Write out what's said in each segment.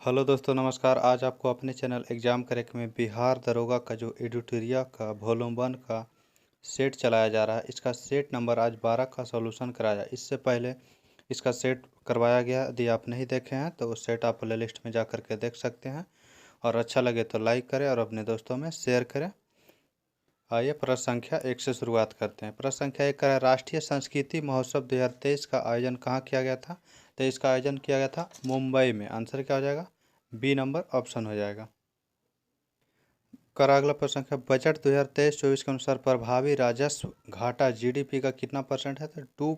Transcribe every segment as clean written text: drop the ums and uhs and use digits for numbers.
Hello दोस्तों, नमस्कार। आज आपको अपने चैनल एग्ज़ाम क्रैक में बिहार दरोगा का जो एडिटोरिया का वॉल्यूम 1 का सेट चलाया जा रहा है, इसका सेट नंबर आज 12 का सॉल्यूशन कराया। इससे पहले इसका सेट करवाया गया। यदि आप नहीं देखे हैं तो उस सेट आप प्ले लिस्ट में जा कर के देख सकते हैं, और अच्छा लगे तो लाइक करें और अपने दोस्तों में शेयर करें। आइए प्रश्न संख्या 1 से शुरुआत करते हैं। प्रश्न संख्या 1 का राष्ट्रीय संस्कृति महोत्सव 2023 का आयोजन कहाँ किया गया था? तो इसका आयोजन किया गया था मुंबई में। आंसर क्या हो जाएगा? बी नंबर ऑप्शन हो जाएगा। अगला प्रश्न संख्या बजट 2023-24 के अनुसार प्रभावी राजस्व घाटा जीडीपी का कितना परसेंट है? तो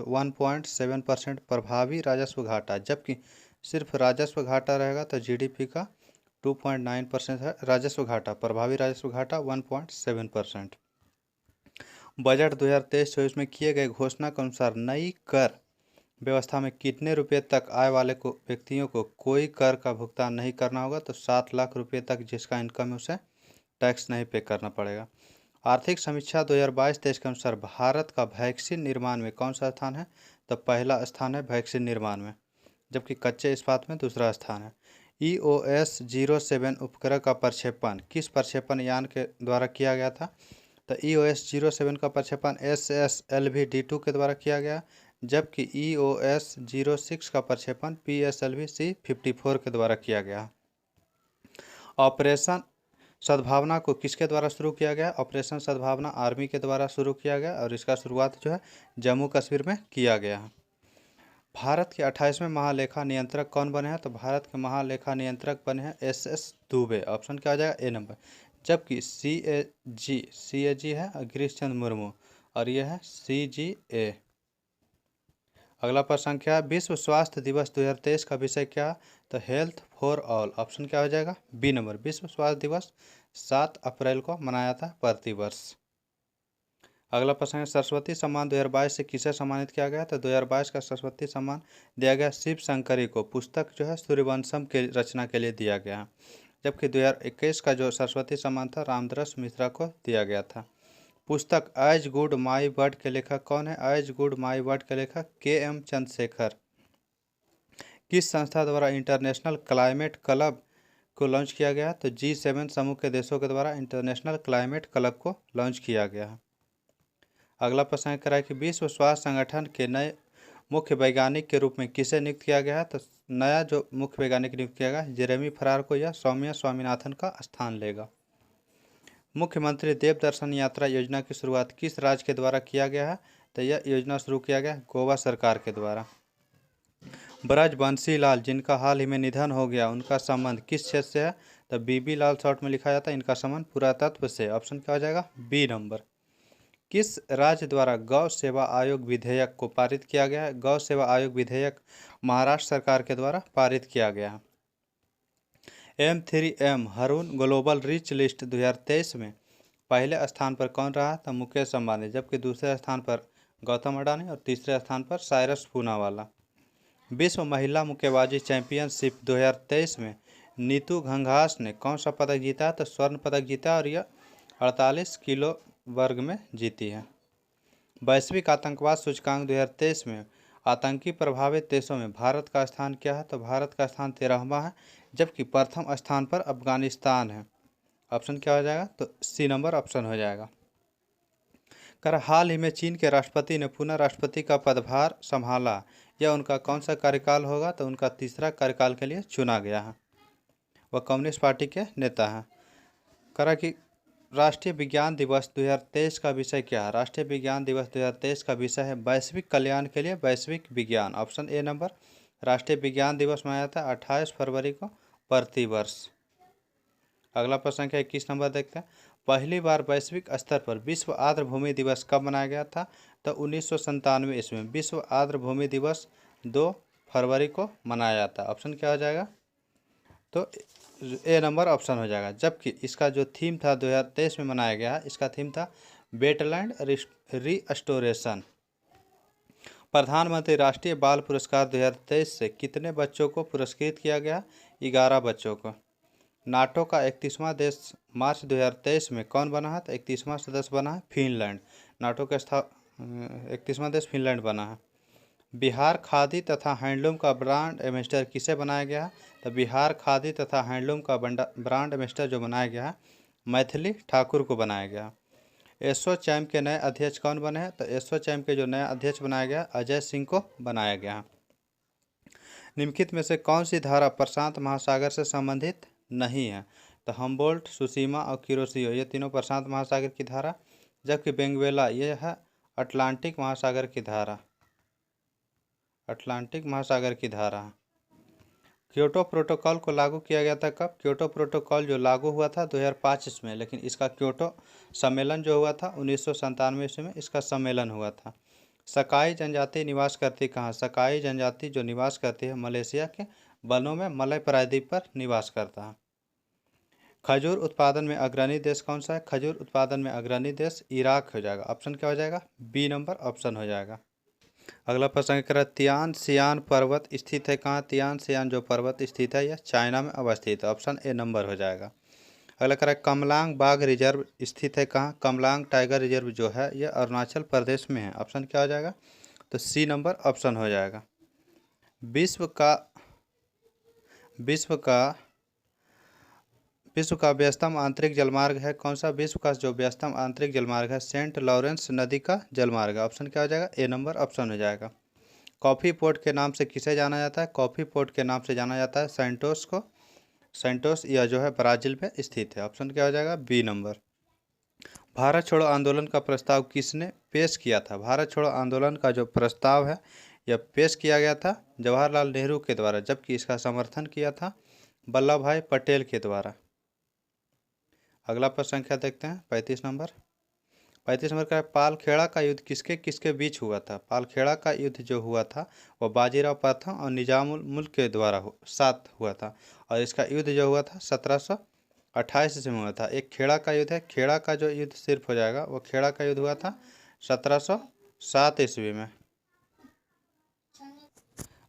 1.7% प्रभावी राजस्व घाटा, जबकि सिर्फ राजस्व घाटा रहेगा तो जीडीपी का 2.9% है। राजस्व घाटा, प्रभावी राजस्व घाटा 1.7%। बजट 2023-24 में किए गए घोषणा के अनुसार नई कर व्यवस्था में कितने रुपए तक आय वाले व्यक्तियों को कोई कर का भुगतान नहीं करना होगा? तो 7 लाख रुपए तक जिसका इनकम है उसे टैक्स नहीं पे करना पड़ेगा। आर्थिक समीक्षा 2022-23 के अनुसार भारत का वैक्सीन निर्माण में कौन सा स्थान है? तो पहला स्थान है वैक्सीन निर्माण में, जबकि कच्चे इस्पात में दूसरा स्थान है। EOS-07 उपग्रह का प्रक्षेपण किस प्रक्षेपण यान के द्वारा किया गया था? तो EOS-07 का प्रक्षेपण SSLV-D2 के द्वारा किया गया, जबकि EOS-06 का प्रक्षेपण PSLV-C-54 के द्वारा किया गया। ऑपरेशन सद्भावना को किसके द्वारा शुरू किया गया? ऑपरेशन सद्भावना आर्मी के द्वारा शुरू किया गया, और इसका शुरुआत जो है जम्मू कश्मीर में किया गया है। भारत के 28वें महालेखा नियंत्रक कौन बने हैं? तो भारत के महालेखा नियंत्रक बने हैं SS दुबे। ऑप्शन क्या हो जाएगा? ए नंबर। जबकि CAG है गिरीश चंद्र मुर्मू, और यह है CGA। अगला प्रश्न संख्या विश्व स्वास्थ्य दिवस 2023 का विषय क्या? तो हेल्थ फॉर ऑल। ऑप्शन क्या हो जाएगा? B number. विश्व स्वास्थ्य दिवस 7 अप्रैल को मनाया था प्रतिवर्ष। अगला प्रश्न है सरस्वती सम्मान 2022 से किसे सम्मानित किया गया? तो 2022 का सरस्वती सम्मान दिया गया शिव शंकरी को। पुस्तक जो है सूर्यवंशम के रचना के लिए दिया गया, जबकि 2021 का जो सरस्वती सम्मान था रामदरस मिश्रा को दिया गया था। पुस्तक एज गुड माई वर्ड के लेखक कौन है? एज गुड माई वर्ड के लेखक KM चंद्रशेखर। किस संस्था द्वारा इंटरनेशनल क्लाइमेट क्लब को लॉन्च किया गया? तो G7 समूह के देशों के द्वारा इंटरनेशनल क्लाइमेट क्लब को लॉन्च किया गया है। अगला प्रश्न है कि विश्व स्वास्थ्य संगठन के नए मुख्य वैज्ञानिक के रूप में किसे नियुक्त किया गया है? तो नया जो मुख्य वैज्ञानिक नियुक्त किया गया जेरेमी फरार को, या सौम्या स्वामीनाथन का स्थान लेगा। मुख्यमंत्री देवदर्शन यात्रा योजना की शुरुआत किस राज्य के द्वारा किया गया है? तो यह योजना शुरू किया गया गोवा सरकार के द्वारा। ब्रजबंशी लाल, जिनका हाल ही में निधन हो गया, उनका संबंध किस क्षेत्र से है? तो BB लाल शॉर्ट में लिखा जाता है इनका संबंध पुरातत्व से। ऑप्शन क्या हो जाएगा? B number. किस राज्य द्वारा गौ सेवा आयोग विधेयक को पारित किया गया है? गौ सेवा आयोग विधेयक महाराष्ट्र सरकार के द्वारा पारित किया गया है। M3M Haroon global rich list 2023 में पहले स्थान पर कौन रहा? तो मुकेश अंबानी, जबकि दूसरे स्थान पर गौतम अडानी और तीसरे स्थान पर साइरस पूनावाला। विश्व महिला मुक्केबाजी चैंपियनशिप 2023 में नीतू घंघास ने कौन सा पदक जीता? तो स्वर्ण पदक जीता, और यह 48 किलो वर्ग में जीती है। वैश्विक आतंकवाद सूचकांक 2023 में आतंकी प्रभावित देशों में भारत का स्थान क्या है? तो भारत का स्थान 13वां है, जबकि प्रथम स्थान पर अफगानिस्तान है। ऑप्शन क्या हो जाएगा? तो सी नंबर ऑप्शन हो जाएगा। हाल ही में चीन के राष्ट्रपति ने पुनः राष्ट्रपति का पदभार संभाला, यह उनका कौन सा कार्यकाल होगा? तो उनका तीसरा कार्यकाल के लिए चुना गया है। वह कम्युनिस्ट पार्टी के नेता हैं। कि राष्ट्रीय विज्ञान दिवस 2023 का विषय क्या है? राष्ट्रीय विज्ञान दिवस 2023 का विषय है वैश्विक कल्याण के लिए वैश्विक विज्ञान। Option A number. राष्ट्रीय विज्ञान दिवस मनाया जाता है 28 फरवरी को प्रतिवर्ष। अगला प्रश्न है 21 नंबर देखते हैं। पहली बार वैश्विक स्तर पर विश्व आर्द्र भूमि दिवस कब मनाया गया था? तो 1997 ईस्वी में विश्व आर्द्र भूमि दिवस 2 फरवरी को मनाया जाता है। ऑप्शन क्या हो जाएगा? तो ए नंबर ऑप्शन हो जाएगा। जबकि इसका जो थीम था 2023 में मनाया गया, इसका थीम था वेटलैंड रिस्टोरेशन। प्रधानमंत्री राष्ट्रीय बाल पुरस्कार 2023 से कितने बच्चों को पुरस्कृत किया गया? 11 बच्चों को। नाटो का 31वां देश मार्च 2023 में कौन बना है? तो 31वां सदस्य बना है फिनलैंड। नाटो का 31वां देश फिनलैंड बना है। बिहार खादी तथा हैंडलूम का ब्रांड एम्बेसडर किसे बनाया गया है? तो बिहार खादी तथा हैंडलूम का ब्रांड एम्बेसडर जो बनाया गया है मैथिली ठाकुर को बनाया गया। एसोचैम के नए अध्यक्ष कौन बने हैं? तो एसोचैम के जो नया अध्यक्ष बनाया गया अजय सिंह को बनाया गया। निम्नलिखित में से कौन सी धारा प्रशांत महासागर से संबंधित नहीं है? तो हम्बोल्ट, सुसीमा और किरोशियो ये तीनों प्रशांत महासागर की धारा, जबकि बेंगवेला ये है अटलांटिक महासागर की धारा, अटलांटिक महासागर की धारा है। क्योटो प्रोटोकॉल को लागू किया गया था कब? क्योटो प्रोटोकॉल जो लागू हुआ था 2005 में, लेकिन इसका क्योटो सम्मेलन जो हुआ था 1997 ईस्वी में इसका सम्मेलन हुआ था। सकाई जनजाति निवास करती कहाँ? सकाई जनजाति जो निवास करती है मलेशिया के वनों में मलय प्रायद्वीप पर निवास करता है। खजूर उत्पादन में अग्रणी देश कौन सा है? खजूर उत्पादन में अग्रणी देश इराक हो जाएगा। ऑप्शन क्या हो जाएगा? बी नंबर ऑप्शन हो जाएगा। अगला प्रश्न कह रहा है तियान सियान पर्वत स्थित है कहाँ? तियान सियान जो पर्वत स्थित है यह चाइना में अवस्थित है। ऑप्शन ए नंबर हो जाएगा। अगला कह रहा है कमलांग बाघ रिजर्व स्थित है कहाँ? कमलांग टाइगर रिजर्व जो है यह अरुणाचल प्रदेश में है। ऑप्शन क्या हो जाएगा? तो सी नंबर ऑप्शन हो जाएगा। विश्व का व्यस्तम आंतरिक जलमार्ग है कौन सा? विश्व का जो व्यस्तम आंतरिक जलमार्ग है सेंट लॉरेंस नदी का जलमार्ग है। ऑप्शन क्या हो जाएगा? ए नंबर ऑप्शन हो जाएगा। कॉफ़ी पोर्ट के नाम से किसे जाना जाता है? कॉफ़ी पोर्ट के नाम से जाना जाता है सेंटोस को। सेंटोस यह जो है ब्राज़ील में स्थित है। ऑप्शन क्या हो जाएगा? B number. भारत छोड़ो आंदोलन का प्रस्ताव किसने पेश किया था? भारत छोड़ो आंदोलन का जो प्रस्ताव है यह पेश किया गया था जवाहरलाल नेहरू के द्वारा, जबकि इसका समर्थन किया था वल्लभ भाई पटेल के द्वारा। अगला प्रश्न क्या देखते हैं 35 नंबर। 35 नंबर का पालखेड़ा का युद्ध किसके किसके बीच हुआ था? पालखेड़ा का युद्ध जो हुआ था वह बाजीराव प्रथम और निजामुल मुल्क के द्वारा साथ हुआ था, और इसका युद्ध जो हुआ था 1728 ईस्वी में हुआ था। एक खेड़ा का युद्ध है, खेड़ा का जो युद्ध सिर्फ हो जाएगा वो खेड़ा का युद्ध हुआ था 1707 ईस्वी में।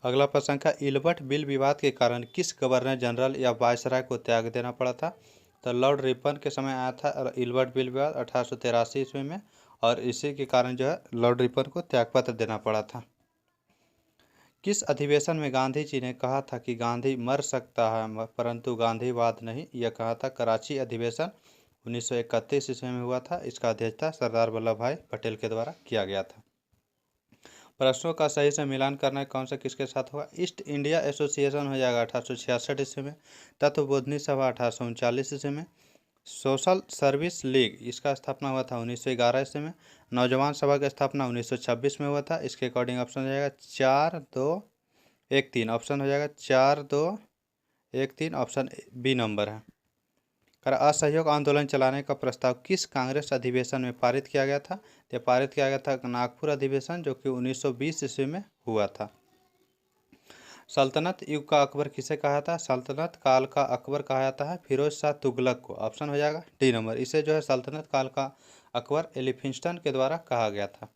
अगला प्रश्न का इल्बर्ट बिल विवाद के कारण किस गवर्नर जनरल या वायसराय को त्याग देना पड़ा था? तो लॉर्ड रिपन के समय आया था इल्बर्ट बिल विवाद 1883 ईस्वी में, और इसी के कारण जो है लॉर्ड रिपन को त्यागपत्र देना पड़ा था। किस अधिवेशन में गांधी जी ने कहा था कि गांधी मर सकता है परंतु गांधीवाद नहीं? यह कहा था कराची अधिवेशन 1931 ईस्वी में हुआ था। इसका अध्यक्षता सरदार वल्लभ भाई पटेल के द्वारा किया गया था। प्रश्नों का सही से मिलान करना है कौन सा किसके साथ होगा? ईस्ट इंडिया एसोसिएशन हो जाएगा 1866 ईस्वी में। तत्वबोधनी सभा 1839 ईस्वी में। सोशल सर्विस लीग इसका स्थापना हुआ था 1911 ईस्वी में। नौजवान सभा की स्थापना 1926 में हुआ था। इसके अकॉर्डिंग ऑप्शन हो जाएगा 4 2 1 3। ऑप्शन हो जाएगा 4 2 1 3। ऑप्शन बी नंबर है। असहयोग आंदोलन चलाने का प्रस्ताव किस कांग्रेस अधिवेशन में पारित किया गया था? यह पारित किया गया था नागपुर अधिवेशन जो कि 1920 ईस्वी में हुआ था। सल्तनत युग का अकबर किसे कहा था? सल्तनत काल का अकबर कहा जाता है फिरोज शाह तुगलक को। ऑप्शन हो जाएगा डी नंबर। इसे जो है सल्तनत काल का अकबर एलिफिंस्टन के द्वारा कहा गया था।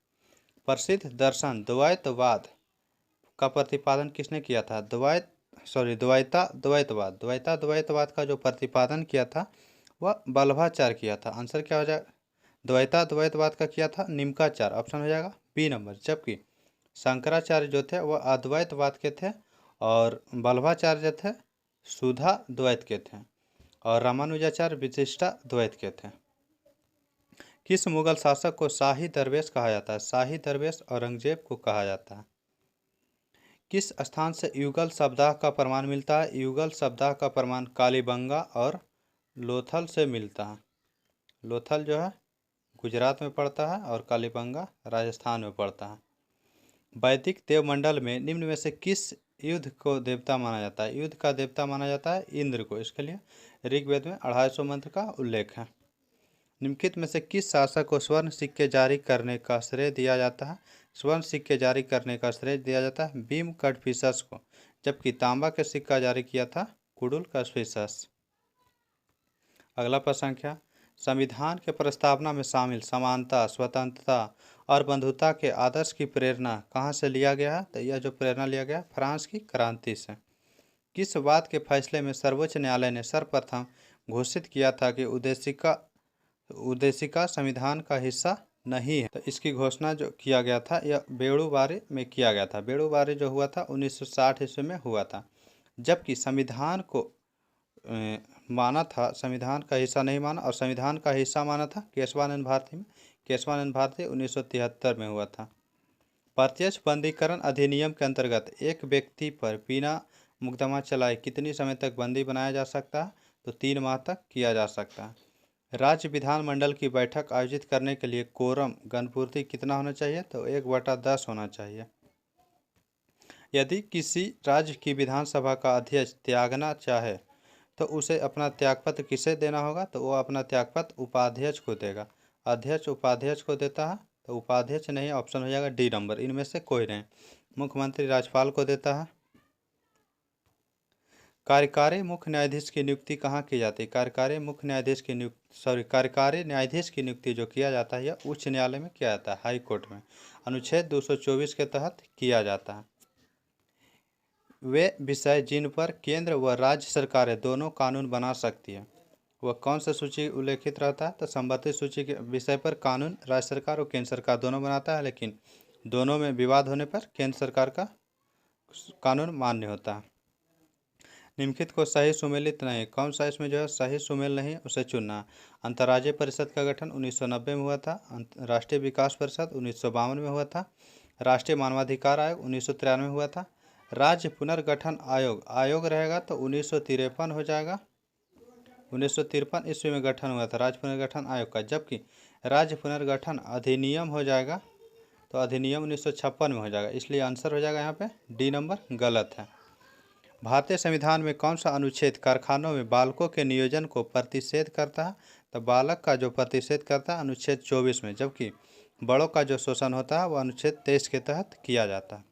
प्रसिद्ध दर्शन द्वैतवाद का प्रतिपादन किसने किया था? द्वैतवाद का जो प्रतिपादन किया था वह वल्लभाचार्य किया था। आंसर क्या हो जाएगा? द्वैतवाद का किया था निम्काचार्य। ऑप्शन हो जाएगा बी नंबर। जबकि शंकराचार्य जो थे वह अद्वैतवाद के थे, और वल्लभाचार्य जो थे सुधा द्वैत के थे, और रामानुजाचार्य विशिष्टा द्वैत के थे। किस मुगल शासक को शाही दरवेश कहा जाता है? शाही दरवेश औरंगजेब को कहा जाता है। किस स्थान से युगल सप्ताह का प्रमाण मिलता है? युगल सप्ताह का प्रमाण कालीबंगा और लोथल से मिलता है। लोथल जो है गुजरात में पड़ता है और कालीबंगा राजस्थान में पड़ता है। वैदिक देवमंडल में निम्न में से किस युद्ध को देवता माना जाता है? युद्ध का देवता माना जाता है इंद्र को। इसके लिए ऋग्वेद में 250 मंत्र का उल्लेख है। निम्नलिखित में से किस शासक को स्वर्ण सिक्के जारी करने का श्रेय दिया जाता है? स्वर्ण सिक्के जारी करने का श्रेय दिया जाता है भीम कड़फिसस को, जबकि तांबा के सिक्का जारी किया था कुडुल कड़फिसस। अगला प्रश्न क्या? संविधान के प्रस्तावना में शामिल समानता, स्वतंत्रता और बंधुता के आदर्श की प्रेरणा कहाँ से लिया गया है? तो यह जो प्रेरणा लिया गया फ्रांस की क्रांति से। किस बात के फैसले में सर्वोच्च न्यायालय ने सर्वप्रथम घोषित किया था कि उद्देशिका संविधान का हिस्सा नहीं है। तो इसकी घोषणा जो किया गया था यह बेड़ूबारी में किया गया था। बेड़ूबारी जो हुआ था 1960 ईस्वी में हुआ था। जबकि संविधान को माना था, संविधान का हिस्सा नहीं माना, और संविधान का हिस्सा माना था केशवानंद भारती में। केशवानंद भारती 1973 में हुआ था। प्रत्यक्ष बंदीकरण अधिनियम के अंतर्गत एक व्यक्ति पर बिना मुकदमा चलाए कितनी समय तक बंदी बनाया जा सकता है? तो 3 माह तक किया जा सकता है। राज्य विधानमंडल की बैठक आयोजित करने के लिए कोरम गणपूर्ति कितना होना चाहिए? तो 1/10 होना चाहिए। यदि किसी राज्य की विधानसभा का अध्यक्ष त्यागना चाहे तो उसे अपना त्यागपत्र किसे देना होगा? तो वो अपना त्यागपत्र उपाध्यक्ष को देगा। अध्यक्ष उपाध्यक्ष को देता है, तो उपाध्यक्ष नहीं, ऑप्शन हो जाएगा डी नंबर, इनमें से कोई नहीं। मुख्यमंत्री राज्यपाल को देता है। कार्यकारी मुख्य न्यायाधीश की नियुक्ति कहाँ की जाती है? कार्यकारी न्यायाधीश की नियुक्ति जो किया जाता है यह उच्च न्यायालय में किया जाता है, हाई कोर्ट में, अनुच्छेद 224 के तहत किया जाता है। वे विषय जिन पर केंद्र व राज्य सरकारें दोनों कानून बना सकती है वह कौन सा सूची उल्लेखित रहता है? तो संबंधित सूची के विषय पर कानून राज्य सरकार और केंद्र सरकार दोनों बनाता है, लेकिन दोनों में विवाद होने पर केंद्र सरकार का कानून मान्य होता है। निम्नलिखित को सही सुमेलित नहीं, कौन सा इसमें जो है सही सुमेल नहीं उसे चुनना। अंतर्राज्यीय परिषद का गठन 1990 में हुआ था। राष्ट्रीय विकास परिषद 1952 में हुआ था। राष्ट्रीय मानवाधिकार आयोग 1993 में हुआ था। राज्य पुनर्गठन आयोग रहेगा तो 1953 हो जाएगा। 1953 ईस्वी में गठन हुआ था राज्य पुनर्गठन आयोग का। जबकि राज्य पुनर्गठन अधिनियम हो जाएगा तो अधिनियम 1956 में हो जाएगा, इसलिए आंसर हो जाएगा यहाँ पे डी नंबर गलत है। भारतीय संविधान में कौन सा अनुच्छेद कारखानों में बालकों के नियोजन को प्रतिषेध करता है? तो बालक का जो प्रतिषेध करता है अनुच्छेद 24 में, जबकि बड़ों का जो शोषण होता है वह अनुच्छेद 23 के तहत किया जाता है।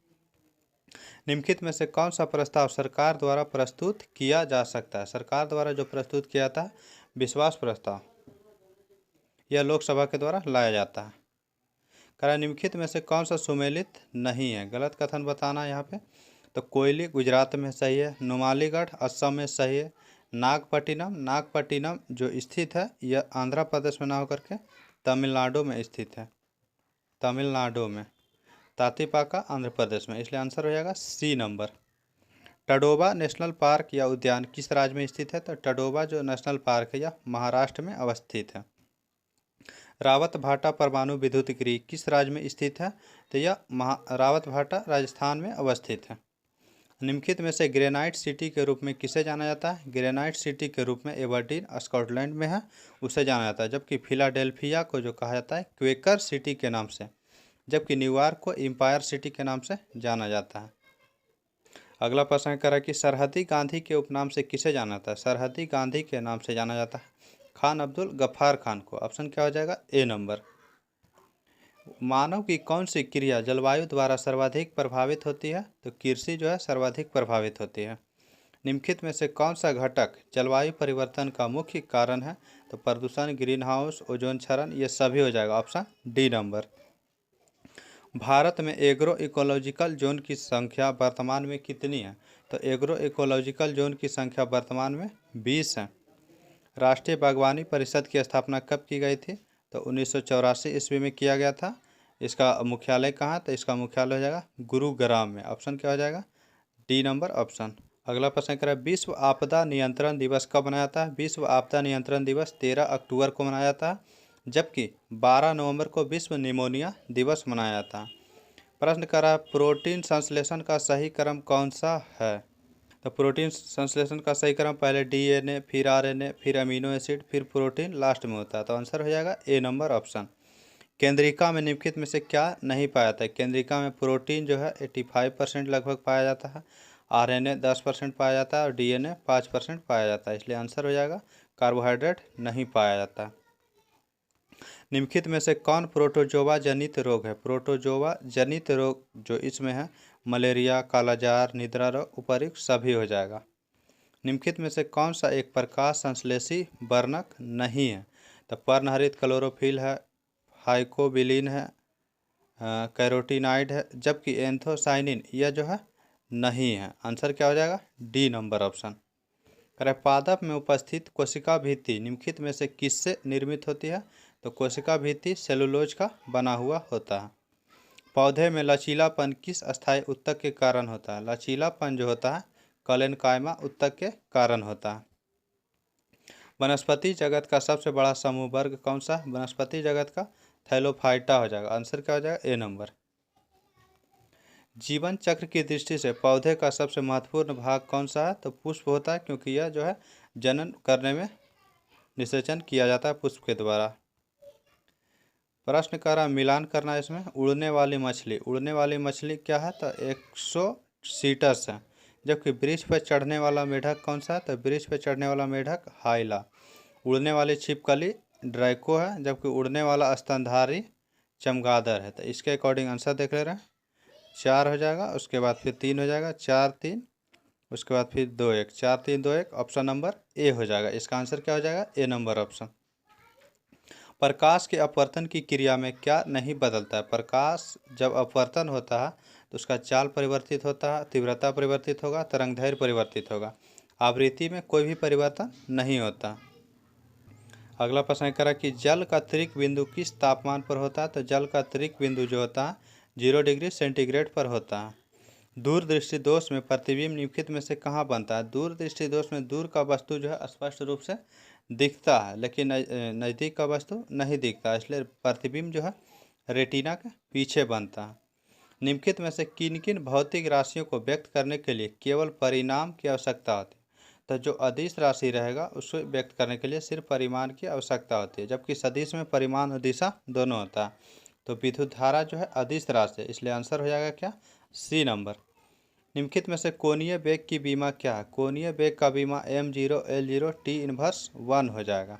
निम्नलिखित में से कौन सा प्रस्ताव सरकार द्वारा प्रस्तुत किया जा सकता है? सरकार द्वारा जो प्रस्तुत किया जाता है विश्वास प्रस्ताव, यह लोकसभा के द्वारा लाया जाता है। निम्नलिखित में से कौन सा सुमेलित नहीं है? गलत कथन बताना यहाँ पे। तो कोयली गुजरात में सही है। नुमालीगढ़ असम में सही है। नागपट्टिनम जो स्थित है यह आंध्र प्रदेश में ना होकर के तमिलनाडु में स्थित है। तमिलनाडु में। तातीपाका आंध्र प्रदेश में, इसलिए आंसर हो जाएगा C number. Tadoba national park या उद्यान किस राज्य में स्थित है? तो टडोबा जो नेशनल पार्क है यह महाराष्ट्र में अवस्थित है। रावत भाटा परमाणु विद्युत गृह किस राज्य में स्थित है? तो यह रावत भाटा राजस्थान में अवस्थित है। निम्नलिखित में से ग्रेनाइट सिटी के रूप में किसे जाना जाता है? ग्रेनाइट सिटी के रूप में एबरडीन स्कॉटलैंड में है, उसे जाना जाता है। जबकि फिलाडेल्फिया को जो कहा जाता है क्वेकर सिटी के नाम से, जबकि न्यूयॉर्क को एम्पायर सिटी के नाम से जाना जाता है। अगला प्रश्न कह रहा है कि सरहदी गांधी के उपनाम से किसे जाना जाता है? सरहदी गांधी के नाम से जाना जाता है खान अब्दुल गफ्फार खान को। ऑप्शन क्या हो जाएगा? ए नंबर। मानव की कौन सी क्रिया जलवायु द्वारा सर्वाधिक प्रभावित होती है? तो कृषि जो है सर्वाधिक प्रभावित होती है। निम्नलिखित में से कौन सा घटक जलवायु परिवर्तन का मुख्य कारण है? तो प्रदूषण, ग्रीन हाउस, ओजोन क्षरण, ये सभी हो जाएगा, ऑप्शन डी नंबर। भारत में एग्रो इकोलॉजिकल जोन की संख्या वर्तमान में कितनी है? तो एग्रो इकोलॉजिकल जोन की संख्या वर्तमान में 20 है। राष्ट्रीय बागवानी परिषद की स्थापना कब की गई थी? तो 1984 ईस्वी में किया गया था। इसका मुख्यालय कहाँ? तो इसका मुख्यालय हो जाएगा गुरुग्राम में। ऑप्शन क्या हो जाएगा? D number option. अगला प्रश्न करें, विश्व आपदा नियंत्रण दिवस कब मनाया जाता है? विश्व आपदा नियंत्रण दिवस 13 अक्टूबर को मनाया जाता है, जबकि 12 नवंबर को विश्व निमोनिया दिवस मनाया जाता है। प्रश्न करा, प्रोटीन संश्लेषण का सही क्रम कौन सा है? तो प्रोटीन संश्लेषण का सही क्रम पहले डीएनए, फिर आरएनए, फिर अमीनो एसिड, फिर प्रोटीन लास्ट में होता है। तो आंसर हो जाएगा ए नंबर ऑप्शन। केंद्रिका में निम्नलिखित में से क्या नहीं पाया जाता है? केंद्रिका में प्रोटीन जो है 85% लगभग पाया जाता है, आरएनए 10% पाया जाता है और डीएनए 5% पाया जाता है, इसलिए आंसर हो जाएगा कार्बोहाइड्रेट नहीं पाया जाता। निम्नलिखित में से कौन प्रोटोजोआ जनित रोग है? प्रोटोजोआ जनित रोग जो इसमें है मलेरिया, कालाजार, निद्रा रोग, उपर्युक्त सभी हो जाएगा। निम्नलिखित में से कौन सा एक प्रकाश संश्लेषी वर्णक नहीं है? तो पर्णहरित क्लोरोफिल है, हाइकोबिलिन है, कैरोटीनाइड है, जबकि एंथोसाइनिन यह जो है नहीं है। आंसर क्या हो जाएगा? D number option. पादप में उपस्थित कोशिका भित्ति निम्नलिखित में से किससे निर्मित होती है? तो कोशिका भित्ति सेलुलोज का बना हुआ होता है। पौधे में लचीलापन किस अस्थायी ऊतक के कारण होता है? लचीलापन जो होता है कलेनकाइमा ऊतक के कारण होता है। वनस्पति जगत का सबसे बड़ा समूह वर्ग कौन सा? वनस्पति जगत का थैलोफाइटा हो जाएगा। आंसर क्या हो जाएगा? ए नंबर। जीवन चक्र की दृष्टि से पौधे का सबसे महत्वपूर्ण भाग कौन सा है? तो पुष्प होता है, क्योंकि यह जो है जनन करने में निषेचन किया जाता है पुष्प के द्वारा। प्रश्न कर रहा मिलान करना है इसमें। उड़ने वाली मछली, उड़ने वाली मछली क्या है? तो एक्सोसीटस है। जबकि वृक्ष पर चढ़ने वाला मेढक कौन सा है? तो वृक्ष पर चढ़ने वाला मेढक हाइला। उड़ने वाली छिपकली ड्रैको है, जबकि उड़ने वाला स्तनधारी चमगादड़ है। तो इसके अकॉर्डिंग आंसर देख ले रहे हैं। 4 हो जाएगा, उसके बाद फिर 3 हो जाएगा, 4 3, उसके बाद फिर 2 1, 4 3 2 1। ऑप्शन नंबर ए हो जाएगा। इसका आंसर क्या हो जाएगा? ए नंबर ऑप्शन। प्रकाश के अपवर्तन की क्रिया में क्या नहीं बदलता है? प्रकाश जब अपवर्तन होता है तो उसका चाल परिवर्तित होता है, तीव्रता परिवर्तित होगा, तरंगदैर्घ्य परिवर्तित होगा। आवृत्ति में कोई भी परिवर्तन नहीं होता। अगला प्रश्न करा कि जल का त्वरित बिंदु किस तापमान पर होता है? तो जल का त्वरित बिंदु जो होता है 0 डिग्री सेंटीग्रेड पर होता है। दूरदृष्टि दोष में प्रतिबिंब निम्नलिखित में से कहाँ बनता है? दूरदृष्टि दोष में दूर का वस्तु जो है स्पष्ट रूप से दिखता है, लेकिन नज़दीक का वस्तु नहीं दिखता, इसलिए प्रतिबिंब जो है रेटिना के पीछे बनता है। निम्नलिखित में से किन किन भौतिक राशियों को व्यक्त करने के लिए केवल परिमाण की आवश्यकता होती है? तो जो अदिश राशि रहेगा उसको व्यक्त करने के लिए सिर्फ परिमाण की आवश्यकता होती है, जबकि सदिश में परिमाण और दिशा दोनों होता है। तो विद्युत धारा जो है अदिश राशि है, इसलिए आंसर हो जाएगा क्या? C number. निम्नलिखित में से कोणीय वेग की बीमा क्या है? कोणीय वेग का बीमा m0 l0 T−1 हो जाएगा।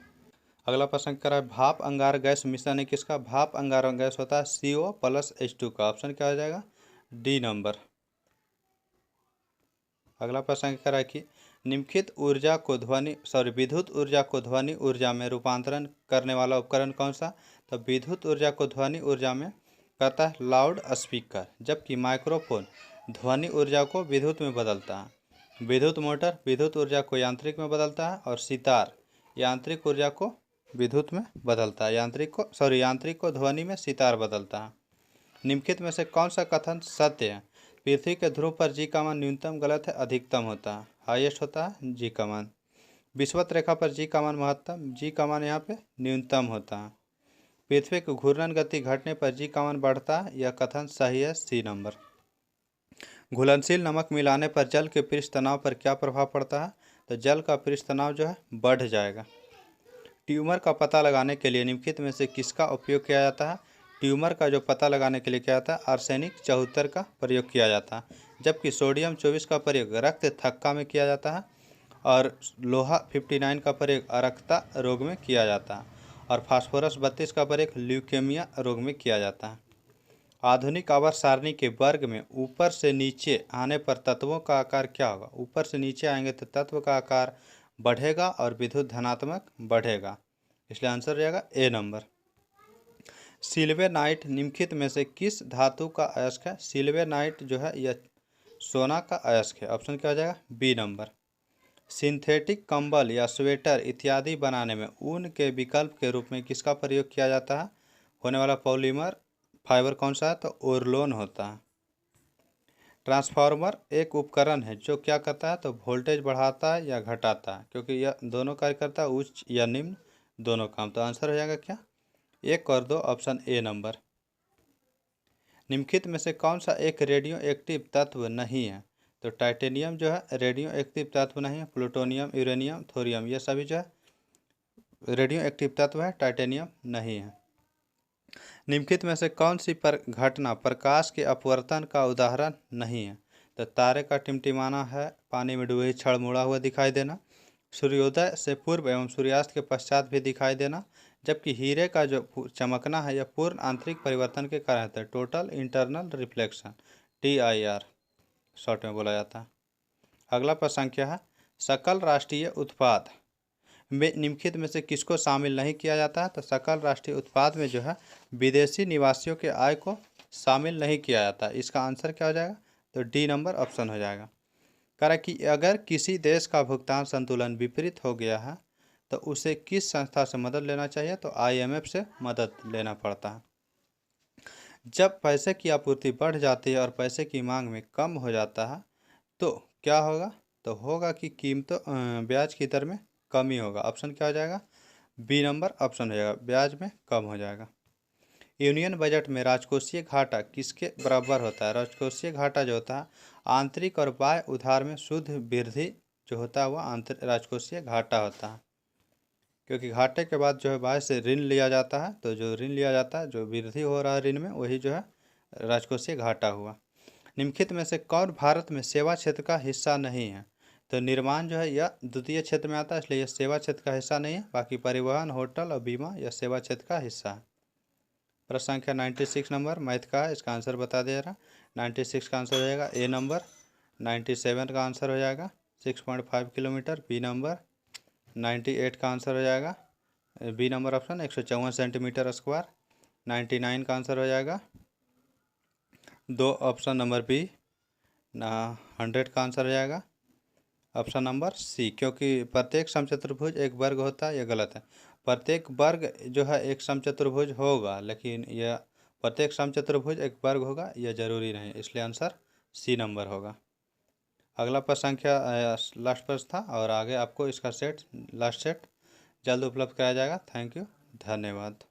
अगला प्रश्न करा है भाप अंगार गैस मिश्रण है किसका? भाप अंगार गैस होता है CO+H2 का। ऑप्शन क्या हो जाएगा? D number. अगला प्रश्न करा है कि निम्नलिखित ऊर्जा को विद्युत ऊर्जा को ध्वनि ऊर्जा में रूपांतरण करने वाला उपकरण कौन सा? तो विद्युत ऊर्जा को ध्वनि ऊर्जा में करता है लाउड स्पीकर, जबकि माइक्रोफोन ध्वनि ऊर्जा को विद्युत में बदलता है। विद्युत मोटर विद्युत ऊर्जा को यांत्रिक में बदलता है, और सितार यांत्रिक ऊर्जा को विद्युत में बदलता है। यांत्रिक को ध्वनि में सितार बदलता है। निम्नलिखित में से कौन सा कथन सत्य है? पृथ्वी के ध्रुव पर जी का मान न्यूनतम गलत है, अधिकतम होता है, हाईएस्ट होता है जी का मान। विषुवत रेखा पर जी का मान महत्तम, जी का मान यहाँ पे न्यूनतम होता है। पृथ्वी की घूर्णन गति घटने पर जी का मान बढ़ता है, यह कथन सही है, सी नंबर। घुलनशील नमक मिलाने पर जल के पृष्ठ तनाव पर क्या प्रभाव पड़ता है? तो जल का पृष्ठ तनाव जो है बढ़ जाएगा। ट्यूमर का पता लगाने के लिए निम्नलिखित में से किसका उपयोग किया जाता है? ट्यूमर का जो पता लगाने के लिए क्या जाता है? आर्सेनिक 74 का प्रयोग किया जाता है, जबकि सोडियम 24 का प्रयोग रक्त थक्का में किया जाता है, और लोहा 59 का प्रयोग अरक्ता रोग में किया जाता है, और फास्फोरस 32 का प्रयोग ल्यूकेमिया रोग में किया जाता है। आधुनिक आवर्त सारणी के वर्ग में ऊपर से नीचे आने पर तत्वों का आकार क्या होगा? ऊपर से नीचे आएंगे तो तत्व का आकार बढ़ेगा और विद्युत धनात्मक बढ़ेगा, इसलिए आंसर हो जाएगा ए नंबर। सिल्वेनाइट निम्नलिखित में से किस धातु का अयस्क है? सिल्वेनाइट जो है यह सोना का अयस्क है। ऑप्शन क्या हो जाएगा? B number. सिंथेटिक कंबल या स्वेटर इत्यादि बनाने में ऊन के विकल्प के रूप में किसका प्रयोग किया जाता है? होने वाला पॉलीमर फाइबर कौन सा है? तो ओरलोन होता है। ट्रांसफार्मर एक उपकरण है जो क्या करता है? तो वोल्टेज बढ़ाता है या घटाता है, क्योंकि यह दोनों कार्य करता है, उच्च या निम्न दोनों काम। तो आंसर हो जाएगा क्या? 1 और 2, ऑप्शन ए नंबर। निम्नलिखित में से कौन सा एक रेडियो एक्टिव तत्व नहीं है? तो टाइटेनियम जो है रेडियो एक्टिव तत्व नहीं है। प्लूटोनियम, यूरेनियम, थोरियम ये सभी जो है रेडियो एक्टिव तत्व है, टाइटेनियम नहीं है। निम्नलिखित में से कौन सी घटना प्रकाश के अपवर्तन का उदाहरण नहीं है? तो तारे का टिमटिमाना है, पानी में डूबे क्षण मुड़ा हुआ दिखाई देना, सूर्योदय से पूर्व एवं सूर्यास्त के पश्चात भी दिखाई देना, जबकि हीरे का जो चमकना है यह पूर्ण आंतरिक परिवर्तन के कारण होता है, total internal reflection, TIR short में बोला जाता है। अगला प्रश्न क्या है? सकल राष्ट्रीय उत्पाद में निम्नलिखित में से किसको शामिल नहीं किया जाता है? तो सकल राष्ट्रीय उत्पाद में जो है विदेशी निवासियों के आय को शामिल नहीं किया जाता। इसका आंसर क्या हो जाएगा? तो डी नंबर ऑप्शन हो जाएगा। कह रहा है कि अगर किसी देश का भुगतान संतुलन विपरीत हो गया है तो उसे किस संस्था से मदद लेना चाहिए? तो IMF से मदद लेना पड़ता है। जब पैसे की आपूर्ति बढ़ जाती है और पैसे की मांग में कम हो जाता है तो क्या होगा? तो होगा कि ब्याज की दर में कमी होगा। ऑप्शन क्या हो जाएगा? बी नंबर ऑप्शन हो जाएगा, ब्याज में कम हो जाएगा। यूनियन बजट में राजकोषीय घाटा किसके बराबर होता है? राजकोषीय घाटा जो होता है आंतरिक और बाह्य उधार में शुद्ध वृद्धि जो होता है वह आंतरिक राजकोषीय घाटा होता है, क्योंकि घाटे के बाद जो है बाहर से ऋण लिया जाता है, तो जो ऋण लिया जाता है, जो वृद्धि हो रहा है ऋण में, वही जो है राजकोषीय घाटा हुआ। निम्नलिखित में से कौन भारत में सेवा क्षेत्र का हिस्सा नहीं है? तो निर्माण जो है यह द्वितीय क्षेत्र में आता है, इसलिए यह सेवा क्षेत्र का हिस्सा नहीं है। बाकी परिवहन, होटल और बीमा यह सेवा क्षेत्र का हिस्सा है। प्रश्न संख्या 96 नंबर मैथ का है, इसका आंसर बता दे रहा। 96 का आंसर हो जाएगा ए नंबर। 97 का आंसर हो जाएगा 6.5 किलोमीटर, बी नंबर। 98 का आंसर हो जाएगा B number option 154 centimetre square. 99 का आंसर हो जाएगा दो ऑप्शन नंबर बी। 100 का आंसर हो जाएगा ऑप्शन नंबर सी, क्योंकि प्रत्येक समचतुर्भुज एक वर्ग होता है, यह गलत है। प्रत्येक वर्ग जो है एक समचतुर्भुज होगा, लेकिन यह प्रत्येक समचतुर्भुज एक वर्ग होगा यह जरूरी नहीं, इसलिए आंसर सी नंबर होगा। अगला प्रश्न संख्या लास्ट प्रश्न था और आगे आपको इसका लास्ट सेट जल्द उपलब्ध कराया जाएगा। थैंक यू, धन्यवाद।